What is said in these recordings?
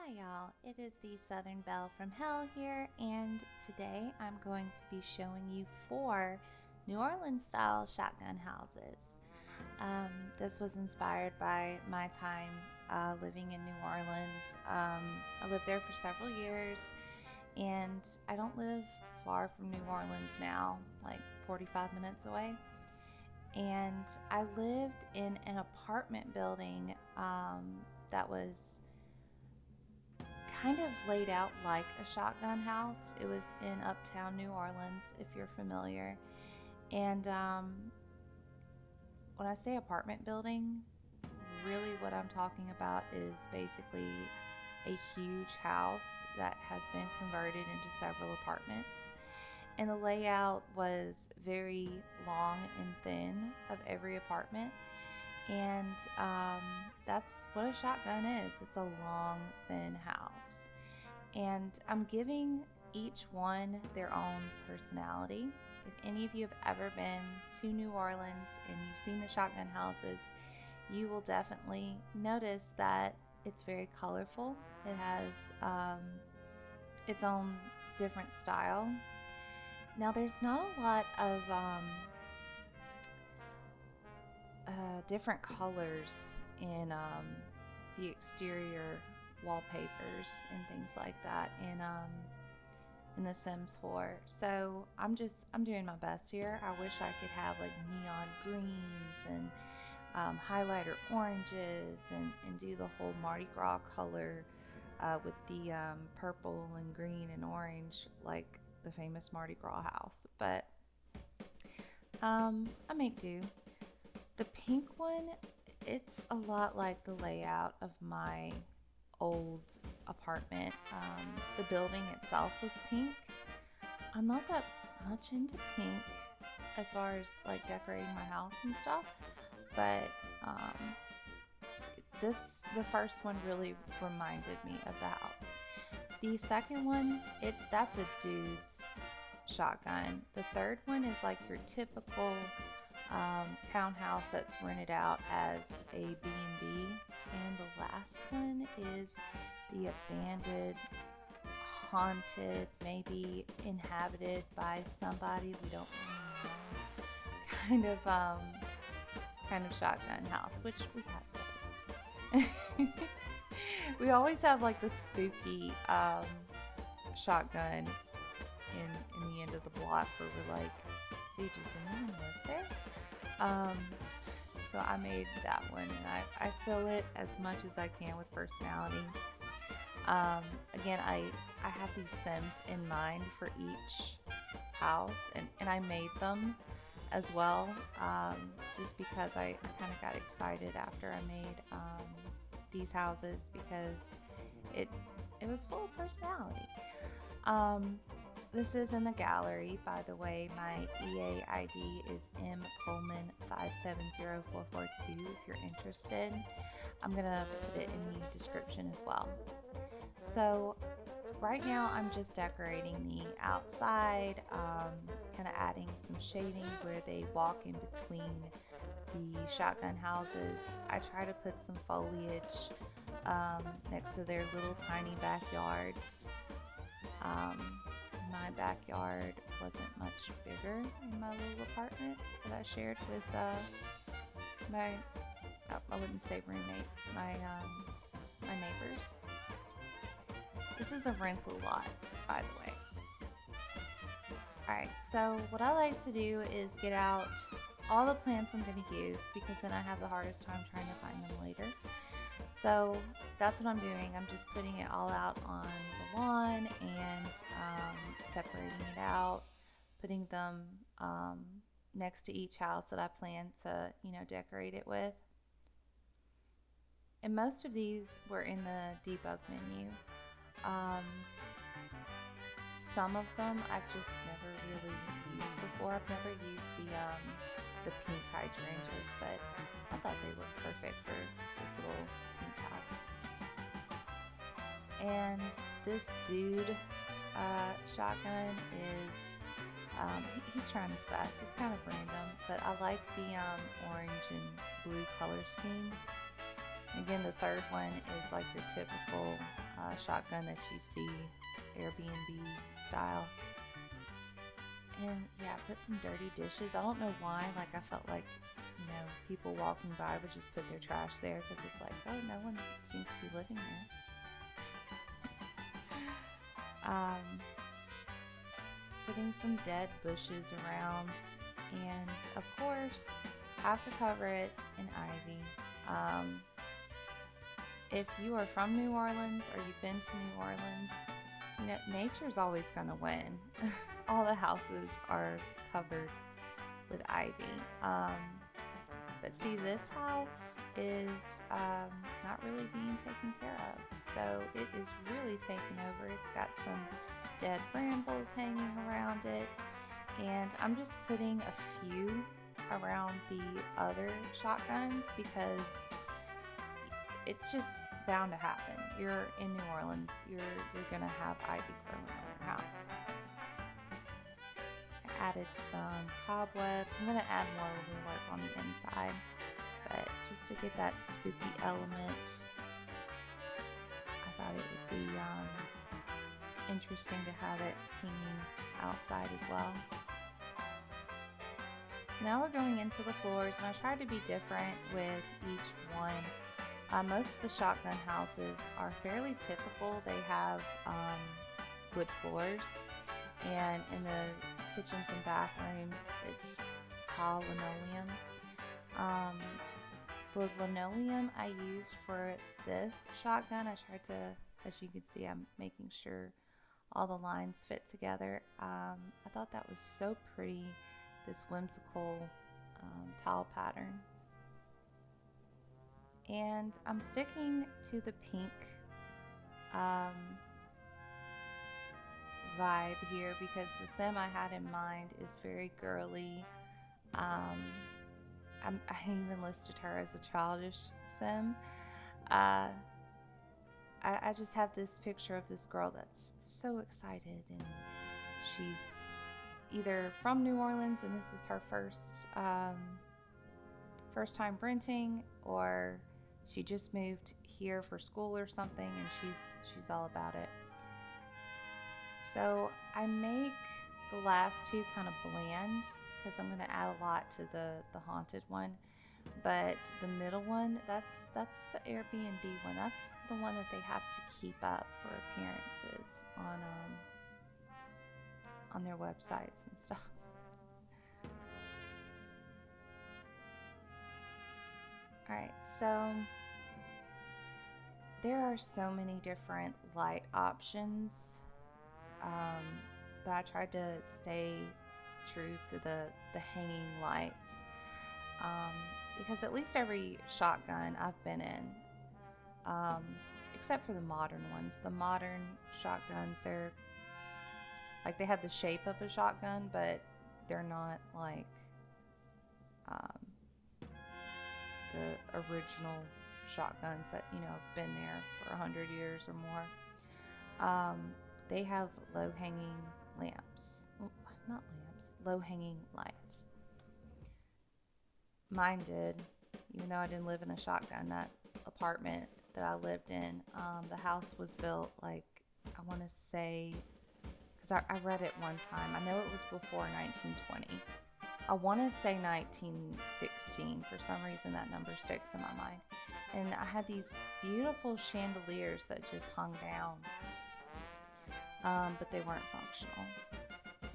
Hi y'all, it is the Southern Belle from Hell here, and today I'm going to be showing you 4 New Orleans style shotgun houses. This was inspired by my time living in New Orleans. I lived there for several years, and I don't live far from New Orleans now, like 45 minutes away. And I lived in an apartment building that was kind of laid out like a shotgun house. It was in uptown New Orleans, if you're familiar. And when I say apartment building, really what I'm talking about is basically a huge house that has been converted into several apartments. And the layout was very long and thin of every apartment. And that's what a shotgun is. It's a long, thin house. And I'm giving each one their own personality. If any of you have ever been to New Orleans and you've seen the shotgun houses, you will definitely notice that it's very colorful. It has its own different style. Now, there's not a lot of different colors in the exterior wallpapers and things like that in the Sims 4. So I'm doing my best here. I wish I could have like neon greens and highlighter oranges and do the whole Mardi Gras color with the purple and green and orange like the famous Mardi Gras house, but I make do. The pink one, it's a lot like the layout of my old apartment. The building itself was pink. I'm not that much into pink as far as like decorating my house and stuff, but the first one really reminded me of the house. The second one, that's a dude's shotgun. The third one is like your typical townhouse that's rented out as a B&B, and the last one is the abandoned, haunted, maybe inhabited by somebody we don't really know, kind of shotgun house, which we have those. We always have like the spooky shotgun in the end of the block where we're like, dude, does anyone live there? So I made that one, and I fill it as much as I can with personality. Again, I have these Sims in mind for each house, and I made them as well, just because I kind of got excited after I made these houses because it was full of personality. This is in the gallery, by the way. My EA ID is mcoleman570442 if you're interested. I'm going to put it in the description as well. So right now I'm just decorating the outside, kind of adding some shading where they walk in between the shotgun houses. I try to put some foliage next to their little tiny backyards. My backyard wasn't much bigger in my little apartment that I shared with my, I wouldn't say roommates, my neighbors. This is a rental lot, by the way. Alright, so what I like to do is get out all the plants I'm going to use, because then I have the hardest time trying to find them later. So that's what I'm doing. I'm just putting it all out on the lawn and separating it out, putting them next to each house that I plan to, decorate it with. And most of these were in the debug menu. Some of them I've just never really used before. I've never used the pink hydrangeas, but I thought they looked perfect for this little pink house. And this dude shotgun is, he's trying his best. It's kind of random, but I like the orange and blue color scheme. Again, the third one is like your typical shotgun that you see Airbnb style. And yeah, put some dirty dishes. I don't know why. Like, I felt like, people walking by would just put their trash there because it's like, oh, no one seems to be living there. Putting some dead bushes around, and of course, have to cover it in ivy. If you are from New Orleans or you've been to New Orleans, nature's always going to win. All the houses are covered with ivy. But see, this house is not really being taken care of. So it is really taken over. It's got some dead brambles hanging around it. And I'm just putting a few around the other shotguns because it's just bound to happen. You're in New Orleans, you're gonna have ivy growing on your house. I added some cobwebs. I'm gonna add more when we work on the inside, but just to get that spooky element, I thought it would be interesting to have it hanging outside as well. So now we're going into the floors, and I tried to be different with each one. Most of the shotgun houses are fairly typical. They have wood floors, and in the kitchens and bathrooms, it's tile linoleum. The linoleum I used for this shotgun, I tried to, as you can see, I'm making sure all the lines fit together. I thought that was so pretty, this whimsical tile pattern. And I'm sticking to the pink vibe here because the sim I had in mind is very girly. I even listed her as a childish sim. I just have this picture of this girl that's so excited, and she's either from New Orleans and this is her first time renting, or she just moved here for school or something, and she's all about it. So I make the last two kind of bland because I'm going to add a lot to the haunted one. But the middle one, that's the Airbnb one. That's the one that they have to keep up for appearances on their websites and stuff. Alright, so there are so many different light options, but I tried to stay true to the hanging lights, because at least every shotgun I've been in, except for the modern ones, the modern shotguns, they're like, they have the shape of a shotgun, but they're not like the original shotguns that have been there for 100 years or more. They have low-hanging lamps. Well, not lamps, low-hanging lights. Mine did, even though I didn't live in a shotgun. That apartment that I lived in, the house was built, like, I want to say, because I read it one time, I know it was before 1920. I want to say 1916. For some reason, that number sticks in my mind. And I had these beautiful chandeliers that just hung down, but they weren't functional.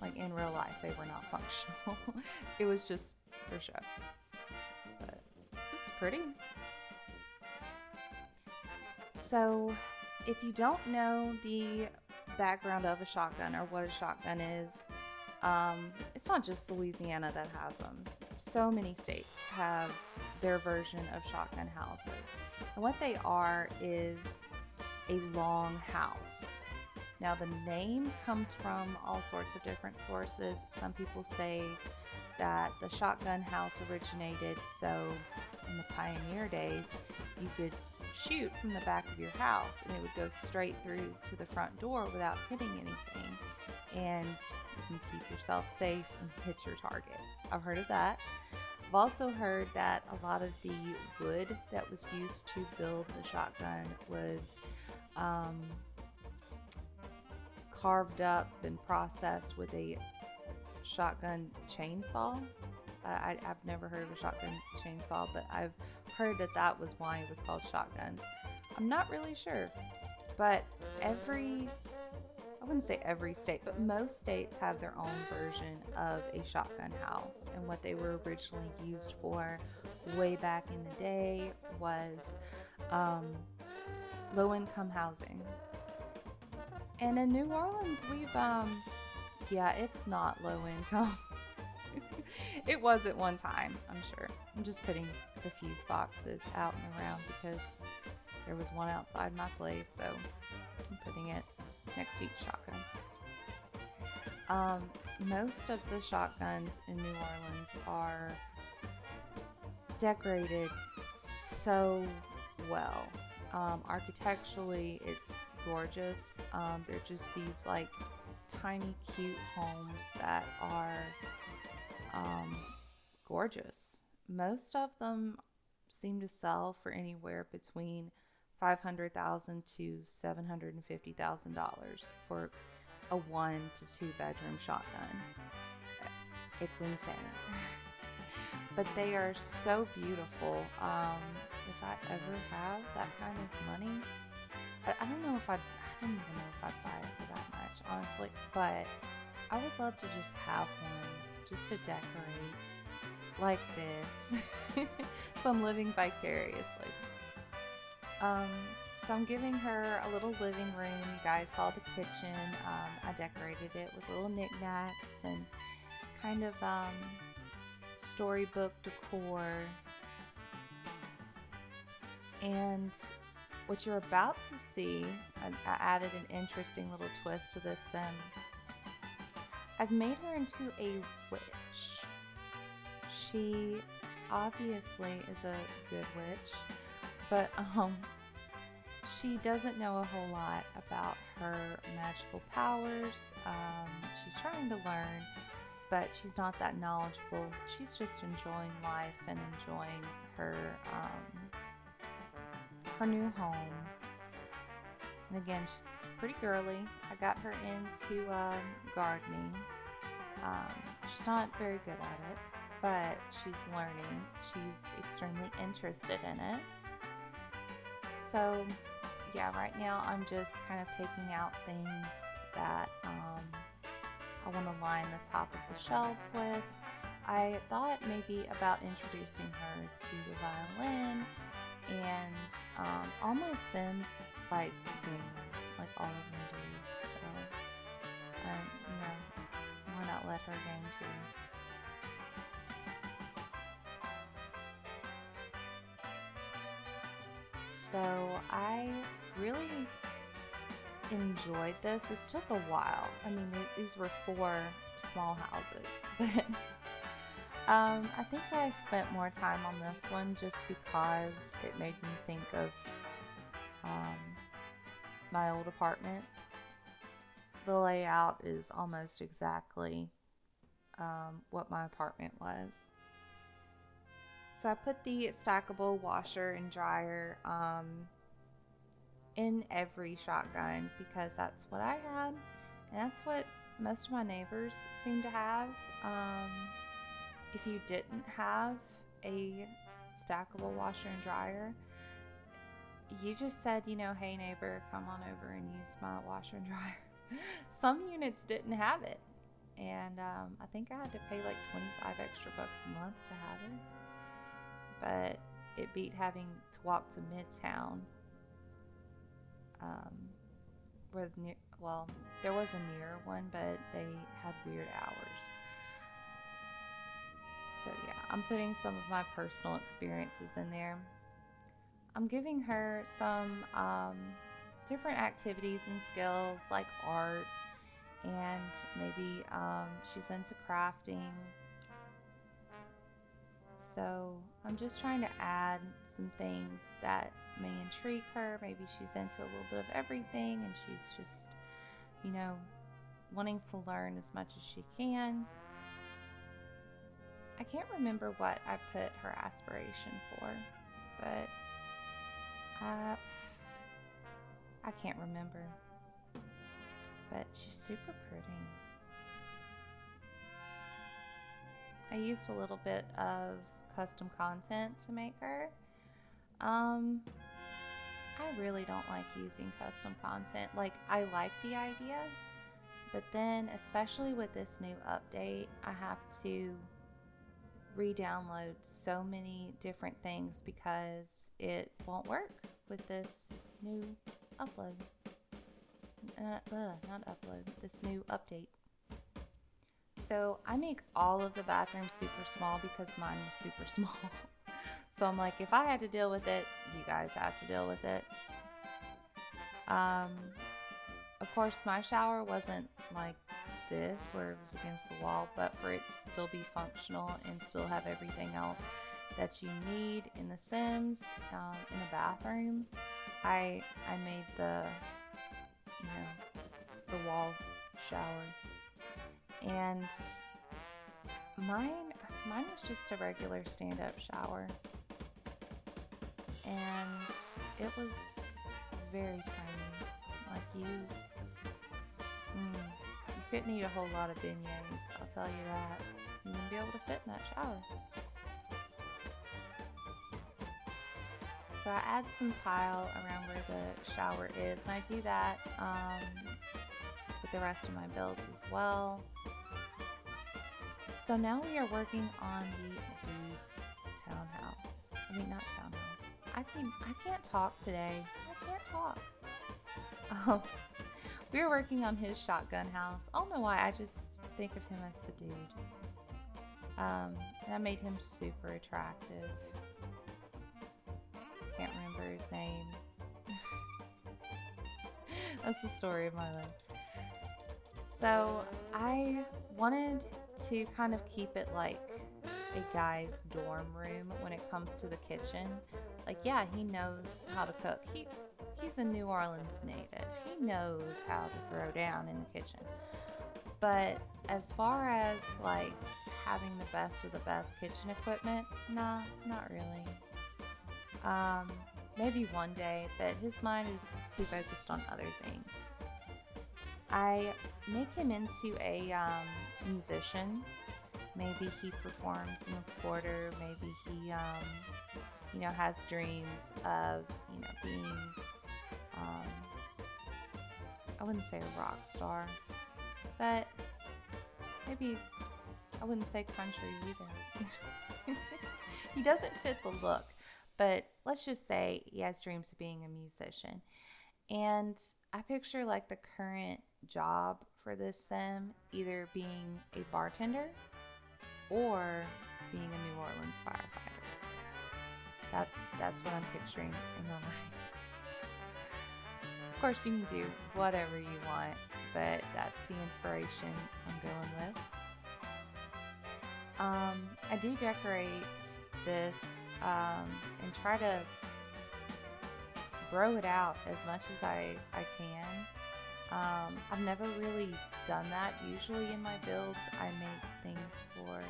Like, in real life, they were not functional. It was just for show. But it's pretty. So, if you don't know the background of a shotgun or what a shotgun is, it's not just Louisiana that has them. So many states have their version of shotgun houses. And what they are is a long house. Now, the name comes from all sorts of different sources. Some people say that the shotgun house originated so in the pioneer days you could shoot from the back of your house and it would go straight through to the front door without hitting anything, and you can keep yourself safe and hit your target. I've heard of that. I've also heard that a lot of the wood that was used to build the shotgun was carved up and processed with a shotgun chainsaw. I've never heard of a shotgun chainsaw, but I've heard that that was why it was called shotguns. I'm not really sure, but I wouldn't say every state, but most states have their own version of a shotgun house. And what they were originally used for way back in the day was low-income housing. And in New Orleans, yeah, it's not low income. It was at one time, I'm sure. I'm just putting the fuse boxes out and around because there was one outside my place, so I'm putting it next to each shotgun. Most of the shotguns in New Orleans are decorated so well. Architecturally, it's gorgeous. They're just these like tiny, cute homes that are gorgeous. Most of them seem to sell for anywhere between $500,000 to $750,000 for a 1 to 2 bedroom shotgun. It's insane. But they are so beautiful. If I ever have that kind of money, I don't know if I don't even know if I'd buy it for that much, honestly. But I would love to just have one, just to decorate like this. So I'm living vicariously. So I'm giving her a little living room. You guys saw the kitchen. I decorated it with little knickknacks and kind of storybook decor. And what you're about to see, I added an interesting little twist to this. I've made her into a witch. She obviously is a good witch, but she doesn't know a whole lot about her magical powers. She's trying to learn, but she's not that knowledgeable. She's just enjoying life and enjoying her new home. And again, she's pretty girly. I got her into gardening. She's not very good at it, but she's learning. She's extremely interested in it. So yeah, right now I'm just kind of taking out things that I want to line the top of the shelf with. I thought maybe about introducing her to the violin and all my Sims like gaming, like all of them do. So, why not let her game too? So I really enjoyed this. This took a while. I mean, these were 4 small houses, but I think I spent more time on this one just because it made me think of my old apartment. The layout is almost exactly what my apartment was. So I put the stackable washer and dryer in every shotgun because that's what I had, and that's what most of my neighbors seem to have. If you didn't have a stackable washer and dryer, you just said, hey neighbor, come on over and use my washer and dryer. Some units didn't have it, and I think I had to pay like $25 extra a month to have it. But it beat having to walk to Midtown, there was a near one, but they had weird hours. So yeah, I'm putting some of my personal experiences in there. I'm giving her some different activities and skills like art, and maybe she's into crafting. So I'm just trying to add some things that may intrigue her. Maybe she's into a little bit of everything and she's just, wanting to learn as much as she can. I can't remember what I put her aspiration for, but I can't remember. But she's super pretty. I used a little bit of custom content to make her. I really don't like using custom content. Like, I like the idea, but then especially with this new update, I have to re-download so many different things because it won't work with this new upload. Not upload, this new update. So I make all of the bathrooms super small because mine was super small. So I'm like, if I had to deal with it, you guys have to deal with it. Of course, my shower wasn't like this where it was against the wall, but for it to still be functional and still have everything else that you need in the Sims, in a bathroom, I made the, the wall shower. And mine was just a regular stand-up shower, and it was very tiny. Like you couldn't eat a whole lot of beignets, I'll tell you that. You wouldn't be able to fit in that shower. So I add some tile around where the shower is, and I do that with the rest of my builds as well. So now we are working on the dude's townhouse. I mean, not townhouse. I can't talk today. I can't talk. We were working on his shotgun house. I don't know why, I just think of him as the dude. And I made him super attractive. Can't remember his name. That's the story of my life. So I wanted to kind of keep it like a guy's dorm room when it comes to the kitchen. Like, yeah, he knows how to cook. He's a New Orleans native. He knows how to throw down in the kitchen. But as far as like having the best of the best kitchen equipment, nah, not really. Maybe one day, but his mind is too focused on other things. I make him into a musician. Maybe he performs in the quarter. Maybe he, has dreams of, being, I wouldn't say a rock star, but maybe I wouldn't say country either. He doesn't fit the look, but let's just say he has dreams of being a musician. And I picture like the current job for this sim either being a bartender or being a New Orleans firefighter. That's what I'm picturing in my mind. Of course, you can do whatever you want, but that's the inspiration I'm going with. I do decorate this and try to grow it out as much as I can. I've never really done that. Usually in my builds, I make things for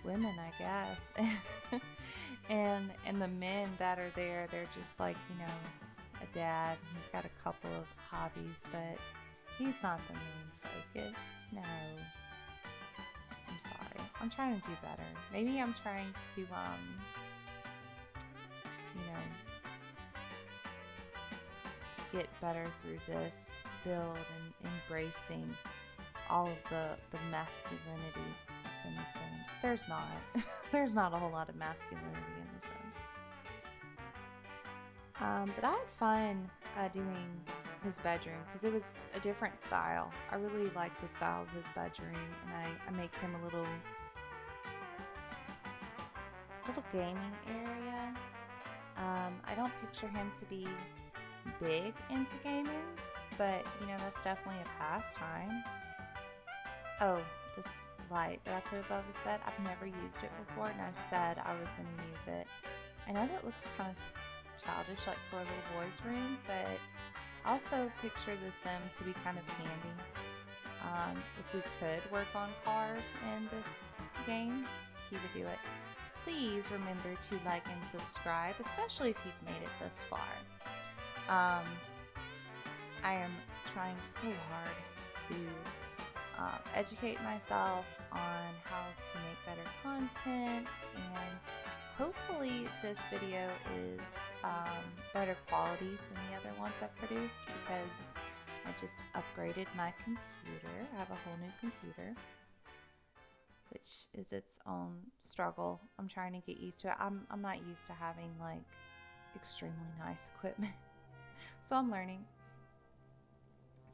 women, I guess. and the men that are there, they're just like, a dad. He's got a couple of hobbies, but he's not the main focus. No. I'm sorry. I'm trying to do better. Maybe I'm trying to, get better through this build and embracing all of the masculinity that's in The Sims. There's not. There's not a whole lot of masculinity in The Sims. But I had fun doing his bedroom because it was a different style. I really liked the style of his bedroom, and I make him a little gaming area. I don't picture him to be big into gaming, but that's definitely a pastime. Oh, this light that I put above his bed, I've never used it before, and I said I was going to use it. I know that looks kind of childish, like for a little boy's room, but I also picture the sim to be kind of handy. If we could work on cars in this game, he would do it. Please remember to like and subscribe, especially if you've made it this far. I am trying so hard to educate myself on how to make better content, and hopefully this video is better quality than the other ones I've produced, because I just upgraded my computer. I have a whole new computer, which is its own struggle. I'm trying to get used to it. I'm not used to having like extremely nice equipment, so I'm learning.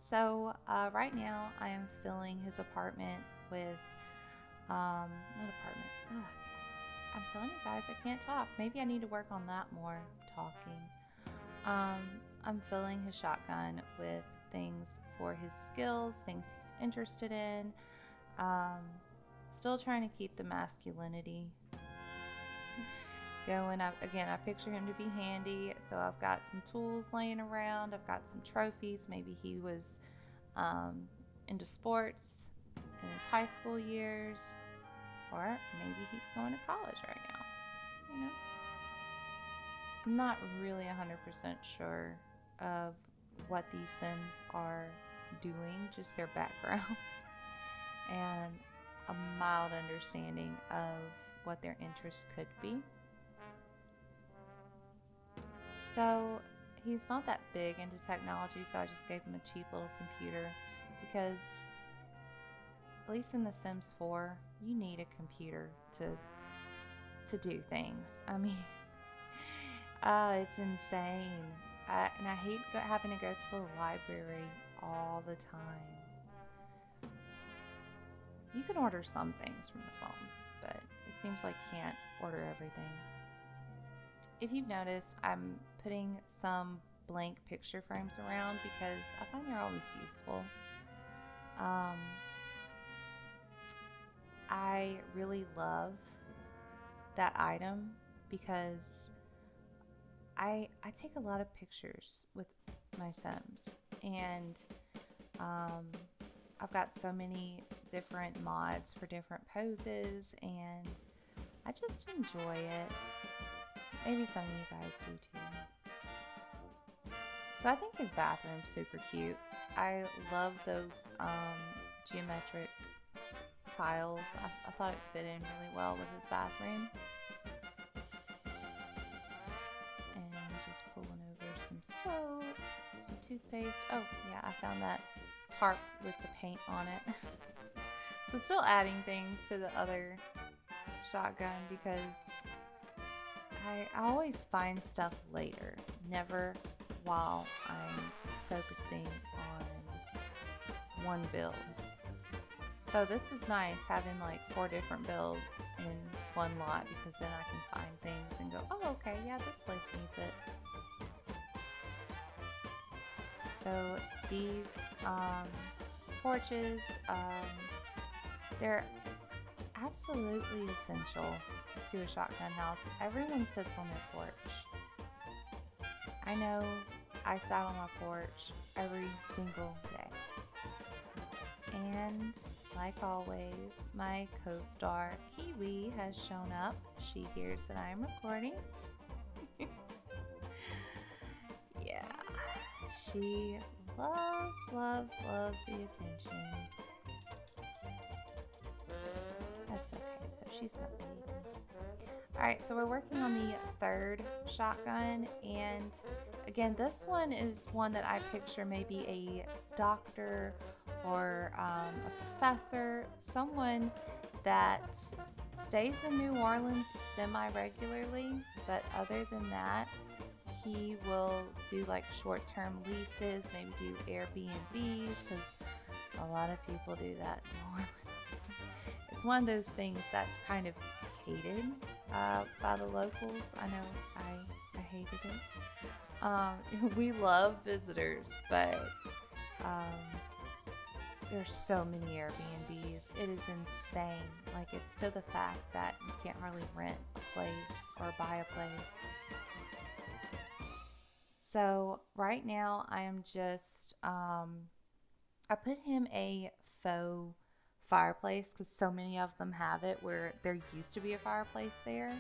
So right now I am filling his apartment with, not apartment, I'm telling you guys I can't talk. Maybe I need to work on that more, talking. I'm filling his shotgun with things for his skills, things he's interested in. Still trying to keep the masculinity going up. Again, I picture him to be handy, so I've got some tools laying around. I've got some trophies. Maybe he was into sports in his high school years, or maybe he's going to college right now. You know, I'm not really 100% sure of what these Sims are doing, just their background, and a mild understanding of what their interests could be. So he's not that big into technology, so I just gave him a cheap little computer, because at least in The Sims 4, you need a computer to do things. I mean, it's insane. And I hate having to go to the library all the time. You can order some things from the phone, but it seems like you can't order everything. If you've noticed, I'm putting some blank picture frames around because I find they're always useful. I really love that item because I take a lot of pictures with my Sims, and I've got so many different mods for different poses, and I just enjoy it. Maybe some of you guys do too. So I think his bathroom's super cute. I love those geometric tiles. I thought it fit in really well with his bathroom. And just pulling over some soap, some toothpaste. Oh yeah, I found that tarp with the paint on it. So still adding things to the other shotgun, because I always find stuff later, never while I'm focusing on one build. So this is nice, having like 4 different builds in one lot, because then I can find things and go, oh okay, yeah, this place needs it. So these porches, they're absolutely essential to a shotgun house. Everyone sits on their porch. I know I sat on my porch every single day. And like always, my co-star Kiwi has shown up. She hears that I am recording. Yeah, she loves the attention. That's okay though, she's my baby. Alright, so we're working on the 3rd shotgun, and again, this one is one that I picture maybe a doctor or a professor, someone that stays in New Orleans semi-regularly, but other than that, he will do like short-term leases, maybe do Airbnbs, because a lot of people do that in New Orleans. It's one of those things that's kind of hated by the locals. I know I hated it. We love visitors, but there's so many Airbnbs. It is insane. Like, it's to the fact that you can't hardly rent a place or buy a place. So right now I am just, I put him a faux fireplace because so many of them have it where there used to be a fireplace there,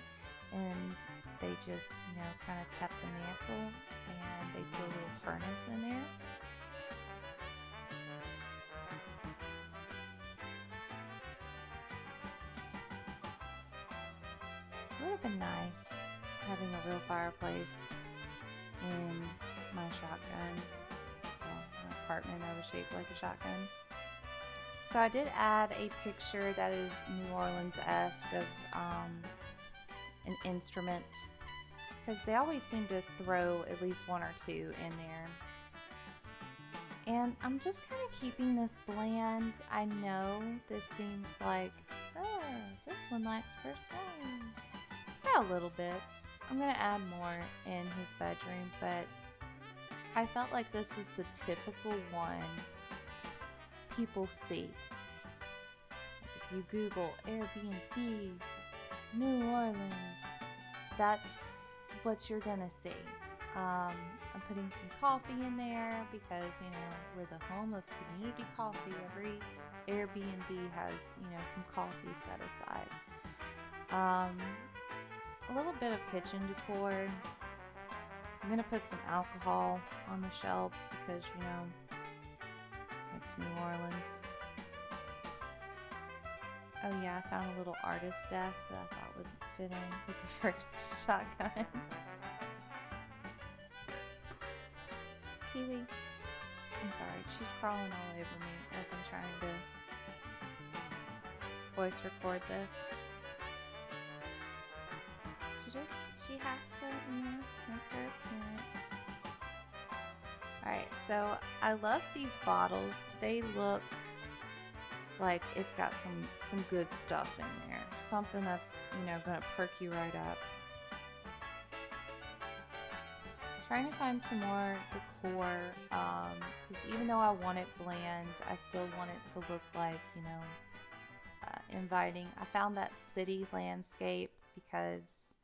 and they just, you know, kind of kept the mantle and they put a little furnace in there. have been nice having a real fireplace in my shotgun, well, my apartment that was shaped like a shotgun. So I did add a picture that is New Orleans-esque of an instrument, because they always seem to throw at least one or two in there. And I'm just kind of keeping this bland. I know this seems like, oh, this one lacks personality. It's got a little bit. I'm going to add more in his bedroom, but I felt like this is the typical one people see. If you Google Airbnb, New Orleans, that's what you're going to see. I'm putting some coffee in there because, you know, we're the home of community coffee. Every Airbnb has, you know, some coffee set aside. A little bit of kitchen decor. I'm going to put some alcohol on the shelves because, you know, it's New Orleans. Oh yeah, I found a little artist desk that I thought would fit in with the first shotgun. Kiwi. I'm sorry, she's crawling all over me as I'm trying to voice record this. She has to, you know, make her appearance. Alright, so I love these bottles. They look like it's got some good stuff in there. Something that's, you know, gonna perk you right up. Trying to find some more decor, because even though I want it bland, I still want it to look like, you know, inviting. I found that city landscape because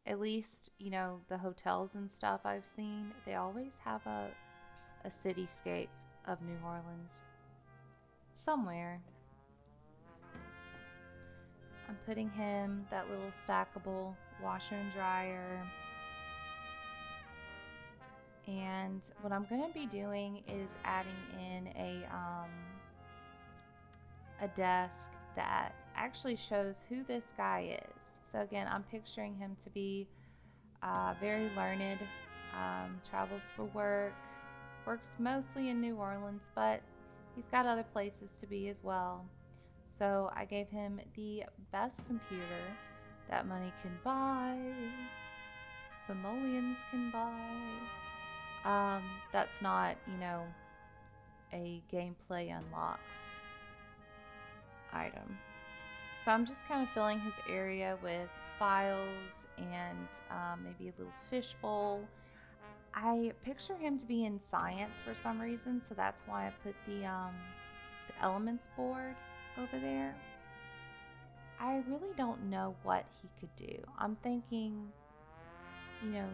at least, you know, the hotels and stuff I've seen, they always have a cityscape of New Orleans somewhere. I'm putting him that little stackable washer and dryer. And what I'm going to be doing is adding in a desk that actually shows who this guy is. So again, I'm picturing him to be very learned, travels for work, works mostly in New Orleans, but he's got other places to be as well. So I gave him the best computer that money can buy, simoleons can buy. That's not, you know, a gameplay unlocks item. So I'm just kind of filling his area with files and maybe a little fishbowl. I picture him to be in science for some reason, so that's why I put the elements board over there. I really don't know what he could do. I'm thinking, you know,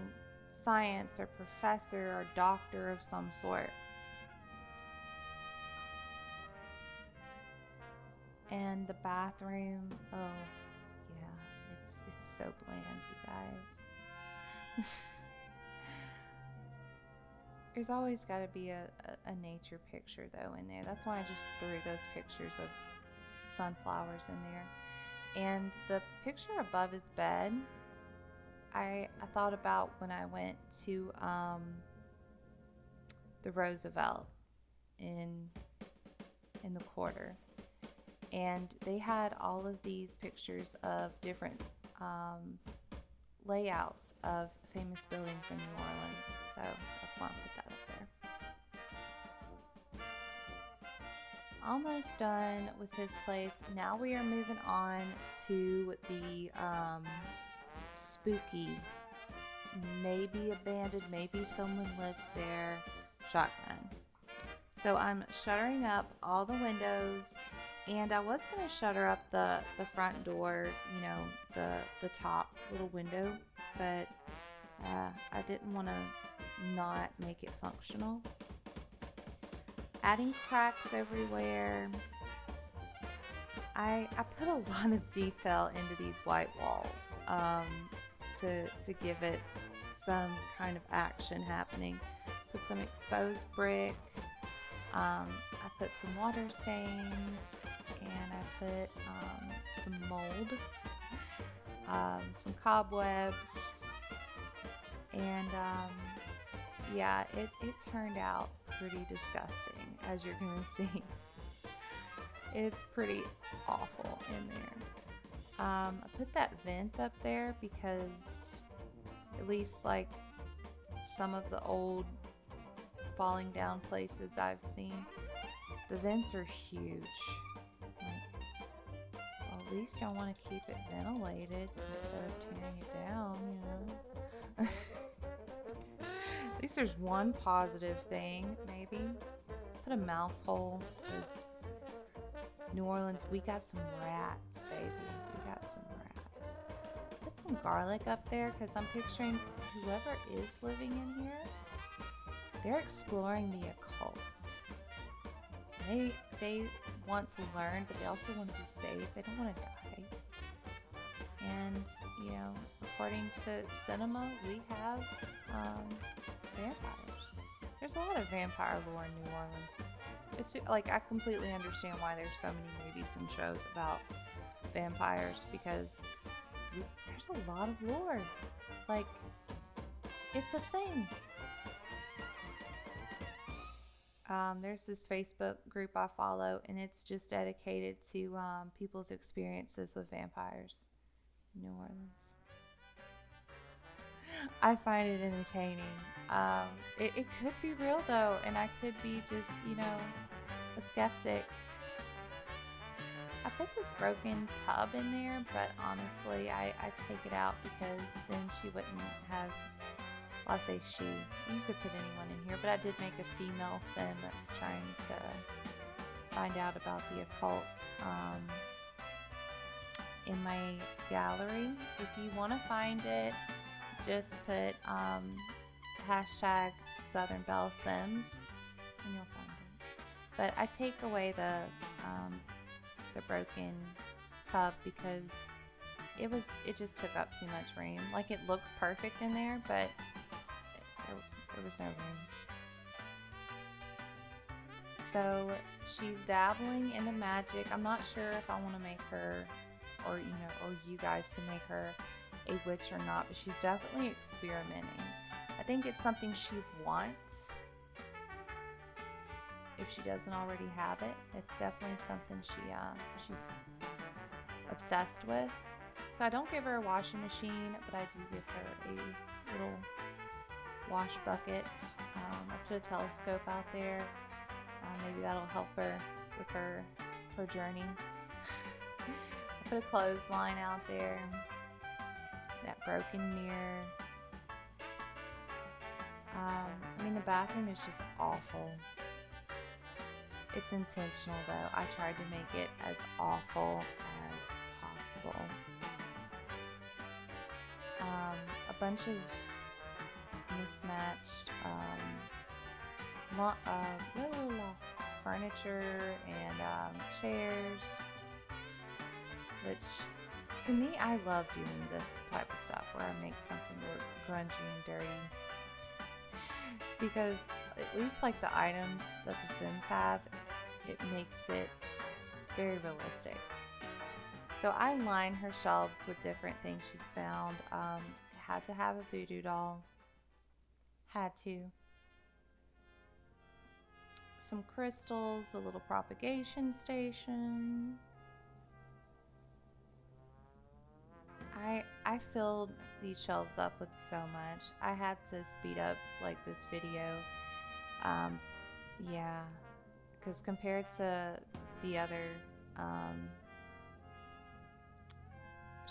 science or professor or doctor of some sort. And the bathroom, oh yeah, it's so bland, you guys. There's always got to be a nature picture though in there. That's why I just threw those pictures of sunflowers in there. And the picture above his bed, I thought about when I went to the Roosevelt in the quarter. And they had all of these pictures of different layouts of famous buildings in New Orleans. So that's why I put that up there. Almost done with his place. Now we are moving on to the spooky, maybe abandoned, maybe someone lives there shotgun. So I'm shuttering up all the windows. And I was going to shutter up the front door, you know, the top little window, but I didn't want to not make it functional. Adding cracks everywhere. I put a lot of detail into these white walls to give it some kind of action happening. Put some exposed brick. I put some water stains and I put some mold. some cobwebs, and yeah, it turned out pretty disgusting, as you're gonna see. It's pretty awful in there. I put that vent up there because at least like some of the old falling down places I've seen, the vents are huge. Well, at least y'all want to keep it ventilated instead of tearing it down, you know. At least there's one positive thing, maybe. Put a mouse hole, because New Orleans, we got some rats, baby. We got some rats. Put some garlic up there, because I'm picturing whoever is living in here, they're exploring the occult. They want to learn, but they also want to be safe. They don't want to die. And, you know, according to cinema, we have vampires. There's a lot of vampire lore in New Orleans. It's, like, I completely understand why there's so many movies and shows about vampires, because there's a lot of lore. Like, it's a thing. There's this Facebook group I follow, and it's just dedicated to people's experiences with vampires in New Orleans. I find it entertaining. It could be real though, and I could be just, you know, a skeptic. I put this broken tub in there, but honestly, I take it out because then she wouldn't have, well, I say she, you could put anyone in here, but I did make a female sim that's trying to find out about the occult in my gallery. If you want to find it, just put hashtag Southern Belle Sims and you'll find it. But I take away the broken tub because it just took up too much room. Like, it looks perfect in there, but there was no room. So she's dabbling into magic. I'm not sure if I want to make her, or you guys can make her a witch or not, but she's definitely experimenting. I think it's something she wants. If she doesn't already have it, it's definitely something she's obsessed with. So I don't give her a washing machine, but I do give her a little wash bucket. I put a telescope out there. Maybe that'll help her with her journey. I put a clothesline out there. That broken mirror. I mean, the bathroom is just awful. It's intentional though. I tried to make it as awful as possible. A bunch of mismatched furniture and chairs, which to me, I love doing this type of stuff where I make something look grungy and dirty, because at least like the items that the Sims have, it makes it very realistic. So I line her shelves with different things she's found. Had to have a voodoo doll. Had to. Some crystals, a little propagation station. I filled these shelves up with so much. I had to speed up like this video. Yeah, because compared to the other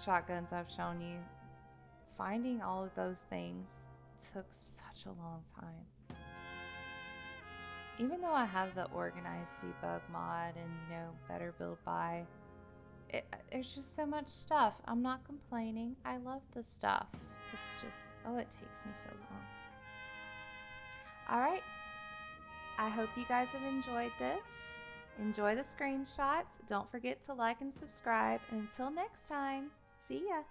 shotguns I've shown you, finding all of those things took such a long time. Even though I have the organized debug mod and better build by, there's just so much stuff. I'm not complaining. I love the stuff. It's just, it takes me so long. Alright, I hope you guys have enjoyed this. Enjoy the screenshots. Don't forget to like and subscribe. And until next time, see ya.